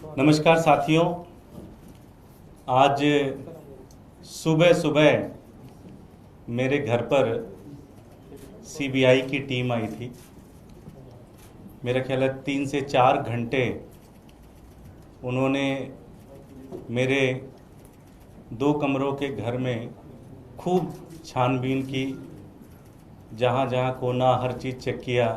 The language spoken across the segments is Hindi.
नमस्कार साथियों, आज सुबह सुबह मेरे घर पर सीबीआई की टीम आई थी। मेरा ख्याल है 3 से 4 घंटे उन्होंने मेरे 2 कमरों के घर में खूब छानबीन की, जहाँ जहाँ कोना हर चीज़ चेक किया।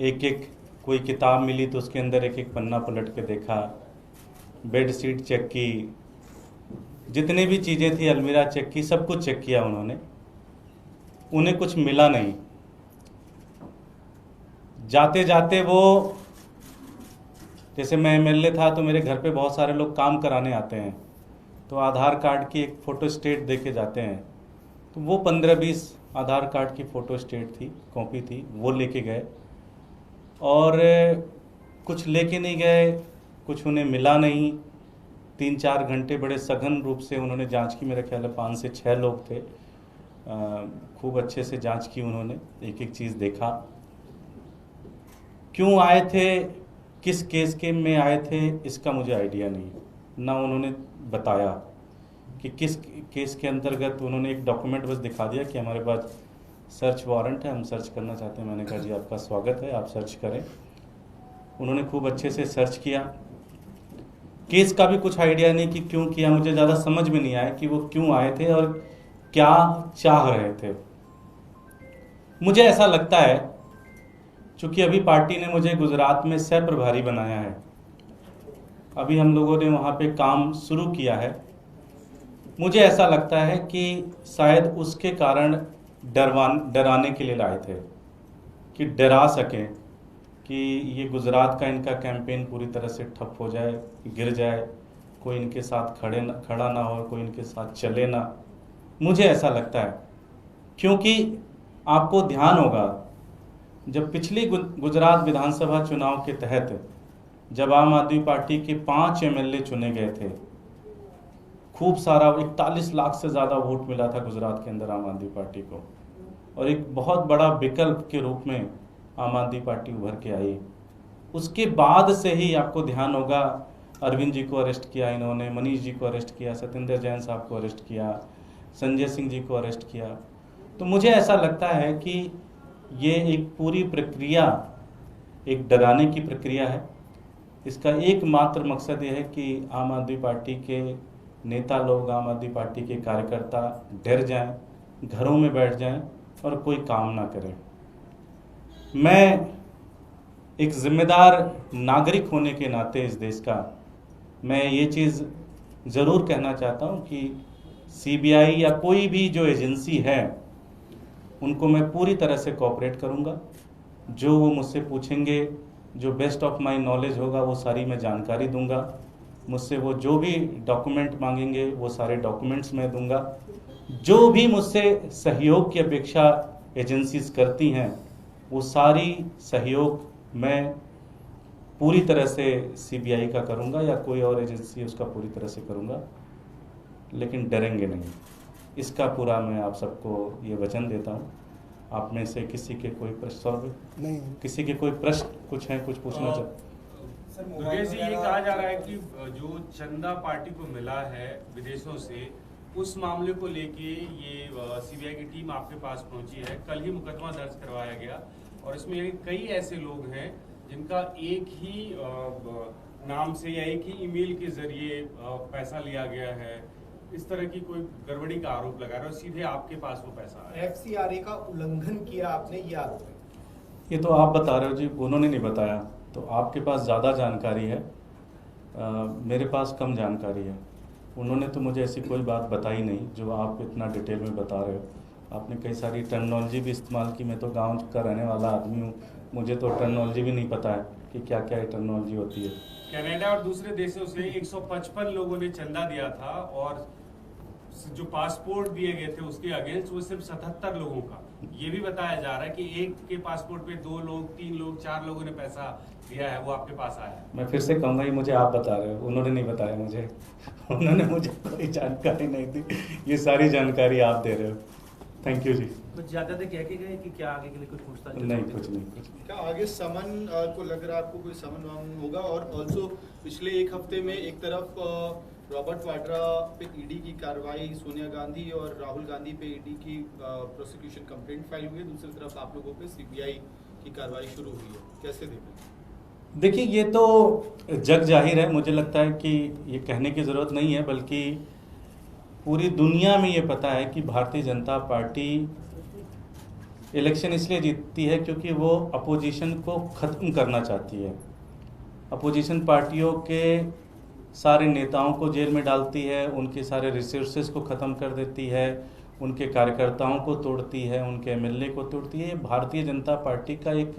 एक एक कोई किताब मिली तो उसके अंदर एक एक पन्ना पलट के देखा, बेड शीट चेक की, जितनी भी चीज़ें थी अलमीरा चेक की, सब कुछ चेक किया उन्होंने। उन्हें कुछ मिला नहीं। जाते जाते वो, जैसे मैं एमएलए था तो मेरे घर पे बहुत सारे लोग काम कराने आते हैं, तो आधार कार्ड की एक फ़ोटो स्टेट दे के जाते हैं। तो वो 15-20 आधार कार्ड की फ़ोटो स्टेट थी, कॉपी थी, वो लेके गए। और कुछ लेके नहीं गए, कुछ उन्हें मिला नहीं। 3-4 घंटे बड़े सघन रूप से उन्होंने जांच की। मेरा ख्याल है 5 से 6 लोग थे। खूब अच्छे से जांच की उन्होंने, एक एक चीज़ देखा। क्यों आए थे, किस केस के में आए थे, इसका मुझे आइडिया नहीं। ना उन्होंने बताया कि किस केस के अंतर्गत। उन्होंने एक डॉक्यूमेंट बस दिखा दिया कि हमारे पास सर्च वारंट है, हम सर्च करना चाहते हैं। मैंने कहा जी आपका स्वागत है, आप सर्च करें। उन्होंने खूब अच्छे से सर्च किया। केस का भी कुछ आइडिया नहीं कि क्यों किया, मुझे ज़्यादा समझ में नहीं आया कि वो क्यों आए थे और क्या चाह रहे थे। मुझे ऐसा लगता है, चूंकि अभी पार्टी ने मुझे गुजरात में सह प्रभारी बनाया है, अभी हम लोगों ने वहाँ पे काम शुरू किया है। मुझे ऐसा लगता है कि शायद उसके कारण डराने के लिए लाए थे, कि डरा सकें कि ये गुजरात का इनका कैंपेन पूरी तरह से ठप हो जाए, गिर जाए, कोई इनके साथ खड़ा ना हो, कोई इनके साथ चले ना। मुझे ऐसा लगता है, क्योंकि आपको ध्यान होगा जब पिछली गुजरात विधानसभा चुनाव के तहत जब आम आदमी पार्टी के 5 एमएलए चुने गए थे, खूब सारा 41 लाख से ज़्यादा वोट मिला था गुजरात के अंदर आम आदमी पार्टी को, और एक बहुत बड़ा विकल्प के रूप में आम आदमी पार्टी उभर के आई। उसके बाद से ही आपको ध्यान होगा, अरविंद जी को अरेस्ट किया इन्होंने, मनीष जी को अरेस्ट किया, सत्येंद्र जैन साहब को अरेस्ट किया, संजय सिंह जी को अरेस्ट किया। तो मुझे ऐसा लगता है कि ये एक पूरी प्रक्रिया एक डराने की प्रक्रिया है। इसका एकमात्र मकसद ये है कि आम आदमी पार्टी के नेता लोग, आम आदमी पार्टी के कार्यकर्ता डर जाएं, घरों में बैठ जाएं और कोई काम ना करें। मैं एक जिम्मेदार नागरिक होने के नाते इस देश का, मैं ये चीज़ ज़रूर कहना चाहता हूँ कि सीबीआई या कोई भी जो एजेंसी है, उनको मैं पूरी तरह से कोऑपरेट करूँगा। जो वो मुझसे पूछेंगे, जो बेस्ट ऑफ माय नॉलेज होगा, वो सारी मैं जानकारी दूंगा। मुझसे वो जो भी डॉक्यूमेंट मांगेंगे, वो सारे डॉक्यूमेंट्स मैं दूंगा। जो भी मुझसे सहयोग की अपेक्षा एजेंसीज करती हैं, वो सारी सहयोग मैं पूरी तरह से सीबीआई का करूंगा या कोई और एजेंसी है उसका पूरी तरह से करूंगा, लेकिन डरेंगे नहीं। इसका पूरा मैं आप सबको ये वचन देता हूँ। आप में से किसी के कोई प्रश्न नहीं, किसी के कोई प्रश्न कुछ है, कुछ पूछना चाहते? दुर्गेश जी, ये कहा जा रहा है कि जो चंदा पार्टी को मिला है विदेशों से, उस मामले को लेके ये सीबीआई की टीम आपके पास पहुंची है। कल ही मुकदमा दर्ज करवाया गया और इसमें कई ऐसे लोग हैं जिनका एक ही नाम से या एक ही ईमेल के जरिए पैसा लिया गया है। इस तरह की कोई गड़बड़ी का आरोप लगा रहे हो, सीधे आपके पास वो पैसा आया। एफसीआरए का उल्लंघन किया आपने, ये आरोप है। ये तो आप बता रहे हो जी, उन्होंने नहीं बताया। तो आपके पास ज़्यादा जानकारी है, मेरे पास कम जानकारी है। उन्होंने तो मुझे ऐसी कोई बात बताई नहीं जो आप इतना डिटेल में बता रहे हो। आपने कई सारी टर्मिनोलॉजी भी इस्तेमाल की। मैं तो गांव का रहने वाला आदमी हूँ, मुझे तो टर्मिनोलॉजी भी नहीं पता है कि क्या क्या टर्मिनोलॉजी होती है। कनाडा और दूसरे देशों से 155 लोगों ने चंदा दिया था और जो पासपोर्ट दिए गए थे उसके अगेंस्ट वो सिर्फ 77 लोगों का। ये भी बताया जा रहा है कि एक के पासपोर्ट पे 2 लोग, 3 लोग, 4 लोगों ने पैसा दिया है, वो आपके पास आया है। मैं फिर से कहूँगा, ये मुझे आप बता रहे हो, उन्होंने नहीं बताया मुझे। उन्होंने मुझे कोई जानकारी नहीं दी, ये सारी जानकारी आप दे रहे हो। थैंक यू जी। कुछ ज्यादा कह के गए कि क्या आगे के लिए कुछ पूछताछ नहीं, कुछ नहीं। क्या आगे समन को लग रहा है आपको कोई समन वामन होगा? और ऑल्सो पिछले एक हफ्ते में एक तरफ रॉबर्ट वाड्रा पे ईडी की कार्रवाई, सोनिया गांधी और राहुल गांधी पे ईडी की प्रोसिक्यूशन कंप्लेंट फाइल हुई है, दूसरी तरफ आप लोगों पे सीबीआई की कार्रवाई शुरू हुई है, कैसे देखें? देखिए, ये तो जग जाहिर है, मुझे लगता है कि ये कहने की ज़रूरत नहीं है, बल्कि पूरी दुनिया में ये पता है कि भारतीय जनता पार्टी इलेक्शन इसलिए जीतती है क्योंकि वो अपोजिशन को ख़त्म करना चाहती है। अपोजिशन पार्टियों के सारे नेताओं को जेल में डालती है, उनके सारे रिसोर्सेज को ख़त्म कर देती है, उनके कार्यकर्ताओं को तोड़ती है, उनके एमएलए को तोड़ती है। ये भारतीय जनता पार्टी का एक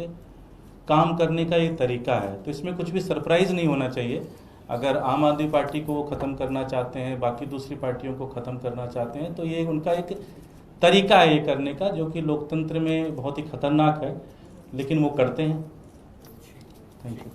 काम करने का एक तरीका है, तो इसमें कुछ भी सरप्राइज़ नहीं होना चाहिए। अगर आम आदमी पार्टी को वो ख़त्म करना चाहते हैं, बाकी दूसरी पार्टियों को ख़त्म करना चाहते हैं, तो ये उनका एक तरीका है ये करने का, जो कि लोकतंत्र में बहुत ही खतरनाक है, लेकिन वो करते हैं। Thank you.